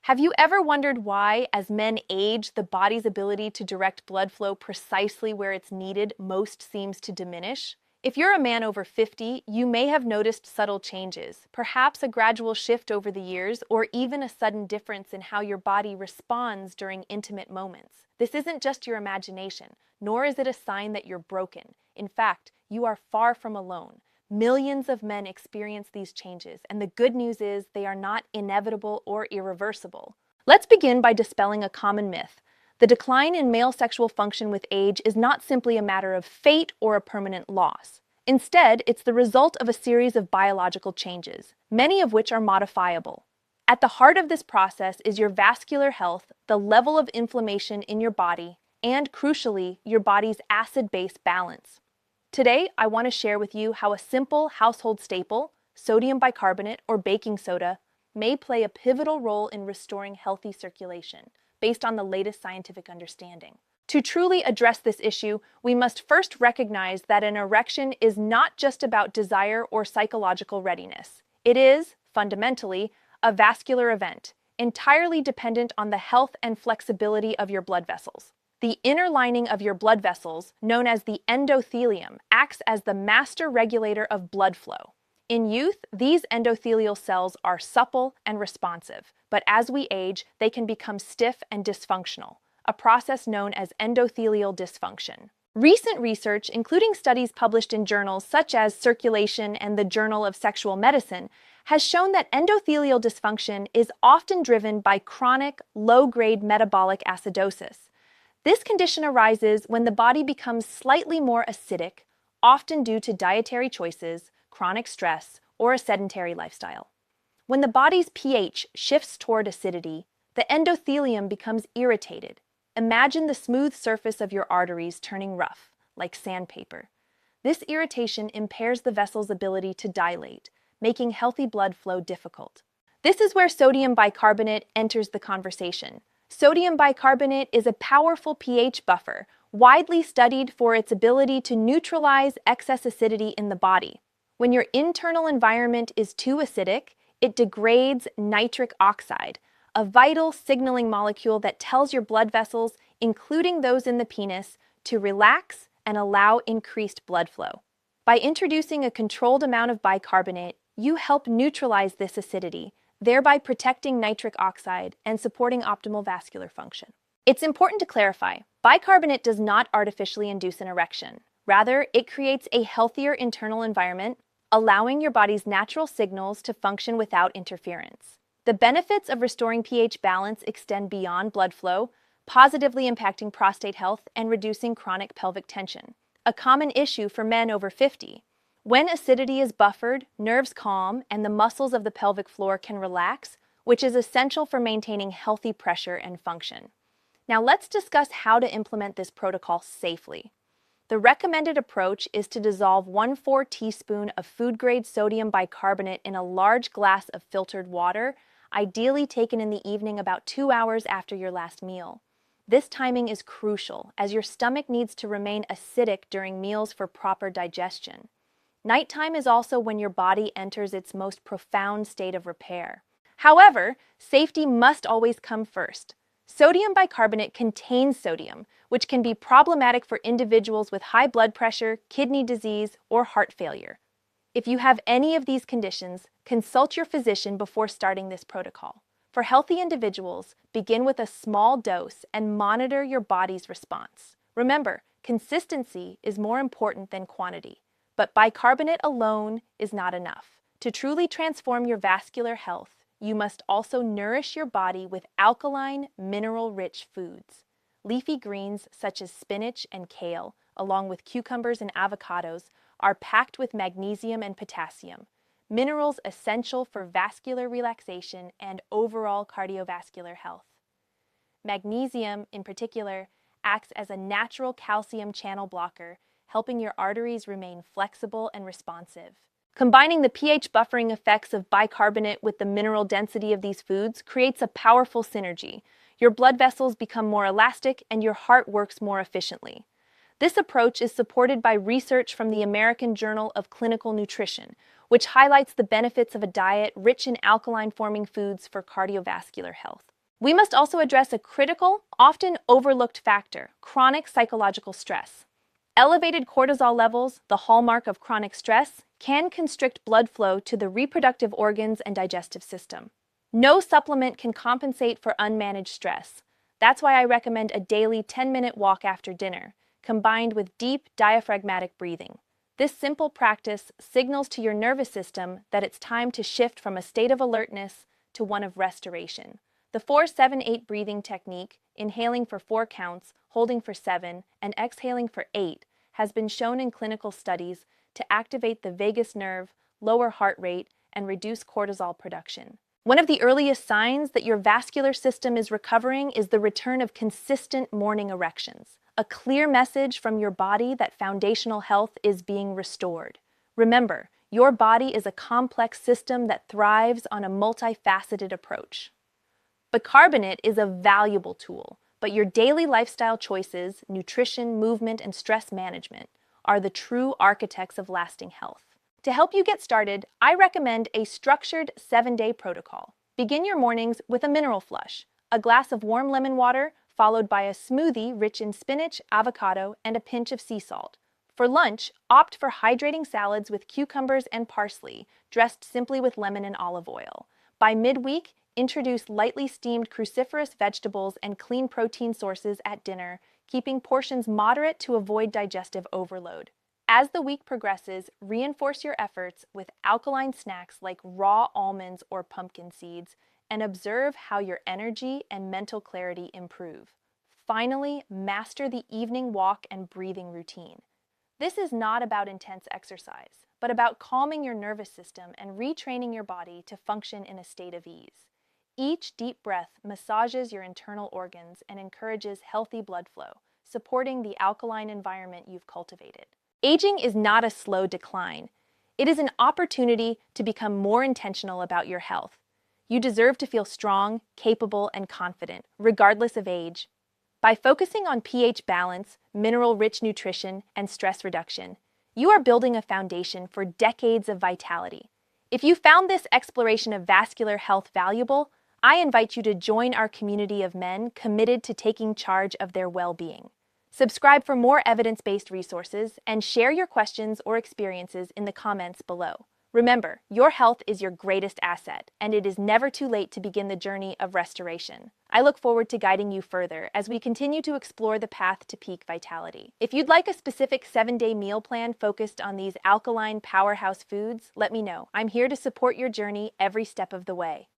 Have you ever wondered why, as men age, the body's ability to direct blood flow precisely where it's needed most seems to diminish? If you're a man over 50, you may have noticed subtle changes, perhaps a gradual shift over the years, or even a sudden difference in how your body responds during intimate moments. This isn't just your imagination, nor is it a sign that you're broken. In fact, you are far from alone. Millions of men experience these changes, and the good news is they are not inevitable or irreversible. Let's begin by dispelling a common myth. The decline in male sexual function with age is not simply a matter of fate or a permanent loss. Instead, it's the result of a series of biological changes, many of which are modifiable. At the heart of this process is your vascular health, the level of inflammation in your body, and crucially, your body's acid-base balance. Today, I want to share with you how a simple household staple, sodium bicarbonate or baking soda, may play a pivotal role in restoring healthy circulation, based on the latest scientific understanding. To truly address this issue, we must first recognize that an erection is not just about desire or psychological readiness. It is, fundamentally, a vascular event, entirely dependent on the health and flexibility of your blood vessels. The inner lining of your blood vessels, known as the endothelium, acts as the master regulator of blood flow. In youth, these endothelial cells are supple and responsive, but as we age, they can become stiff and dysfunctional, a process known as endothelial dysfunction. Recent research, including studies published in journals such as Circulation and the Journal of Sexual Medicine, has shown that endothelial dysfunction is often driven by chronic, low-grade metabolic acidosis. This condition arises when the body becomes slightly more acidic, often due to dietary choices, chronic stress, or a sedentary lifestyle. When the body's pH shifts toward acidity, the endothelium becomes irritated. Imagine the smooth surface of your arteries turning rough, like sandpaper. This irritation impairs the vessel's ability to dilate, making healthy blood flow difficult. This is where sodium bicarbonate enters the conversation. Sodium bicarbonate is a powerful pH buffer, widely studied for its ability to neutralize excess acidity in the body. When your internal environment is too acidic, it degrades nitric oxide, a vital signaling molecule that tells your blood vessels, including those in the penis, to relax and allow increased blood flow. By introducing a controlled amount of bicarbonate, you help neutralize this acidity, thereby protecting nitric oxide and supporting optimal vascular function. It's important to clarify, bicarbonate does not artificially induce an erection. Rather, it creates a healthier internal environment, allowing your body's natural signals to function without interference. The benefits of restoring pH balance extend beyond blood flow, positively impacting prostate health and reducing chronic pelvic tension, a common issue for men over 50. When acidity is buffered, nerves calm, and the muscles of the pelvic floor can relax, which is essential for maintaining healthy pressure and function. Now let's discuss how to implement this protocol safely. The recommended approach is to dissolve 1/4 teaspoon of food-grade sodium bicarbonate in a large glass of filtered water, ideally taken in the evening about 2 hours after your last meal. This timing is crucial, as your stomach needs to remain acidic during meals for proper digestion. Nighttime is also when your body enters its most profound state of repair. However, safety must always come first. Sodium bicarbonate contains sodium, which can be problematic for individuals with high blood pressure, kidney disease, or heart failure. If you have any of these conditions, consult your physician before starting this protocol. For healthy individuals, begin with a small dose and monitor your body's response. Remember, consistency is more important than quantity. But bicarbonate alone is not enough. To truly transform your vascular health, you must also nourish your body with alkaline, mineral-rich foods. Leafy greens such as spinach and kale, along with cucumbers and avocados, are packed with magnesium and potassium, minerals essential for vascular relaxation and overall cardiovascular health. Magnesium, in particular, acts as a natural calcium channel blocker, helping your arteries remain flexible and responsive. Combining the pH buffering effects of bicarbonate with the mineral density of these foods creates a powerful synergy. Your blood vessels become more elastic and your heart works more efficiently. This approach is supported by research from the American Journal of Clinical Nutrition, which highlights the benefits of a diet rich in alkaline-forming foods for cardiovascular health. We must also address a critical, often overlooked factor: chronic psychological stress. Elevated cortisol levels, the hallmark of chronic stress, can constrict blood flow to the reproductive organs and digestive system. No supplement can compensate for unmanaged stress. That's why I recommend a daily 10-minute walk after dinner, combined with deep diaphragmatic breathing. This simple practice signals to your nervous system that it's time to shift from a state of alertness to one of restoration. The 4-7-8 breathing technique, inhaling for 4 counts, holding for 7, and exhaling for 8, has been shown in clinical studies to activate the vagus nerve, lower heart rate, and reduce cortisol production. One of the earliest signs that your vascular system is recovering is the return of consistent morning erections, a clear message from your body that foundational health is being restored. Remember, your body is a complex system that thrives on a multifaceted approach. Bicarbonate is a valuable tool, but your daily lifestyle choices, nutrition, movement, and stress management are the true architects of lasting health. To help you get started, I recommend a structured 7-day protocol. Begin your mornings with a mineral flush, a glass of warm lemon water, followed by a smoothie rich in spinach, avocado, and a pinch of sea salt. For lunch, opt for hydrating salads with cucumbers and parsley, dressed simply with lemon and olive oil. By midweek, introduce lightly steamed cruciferous vegetables and clean protein sources at dinner, keeping portions moderate to avoid digestive overload. As the week progresses, reinforce your efforts with alkaline snacks like raw almonds or pumpkin seeds, and observe how your energy and mental clarity improve. Finally, master the evening walk and breathing routine. This is not about intense exercise, but about calming your nervous system and retraining your body to function in a state of ease. Each deep breath massages your internal organs and encourages healthy blood flow, supporting the alkaline environment you've cultivated. Aging is not a slow decline. It is an opportunity to become more intentional about your health. You deserve to feel strong, capable, and confident, regardless of age. By focusing on pH balance, mineral-rich nutrition, and stress reduction, you are building a foundation for decades of vitality. If you found this exploration of vascular health valuable, I invite you to join our community of men committed to taking charge of their well-being. Subscribe for more evidence-based resources and share your questions or experiences in the comments below. Remember, your health is your greatest asset, and it is never too late to begin the journey of restoration. I look forward to guiding you further as we continue to explore the path to peak vitality. If you'd like a specific 7-day meal plan focused on these alkaline powerhouse foods, let me know. I'm here to support your journey every step of the way.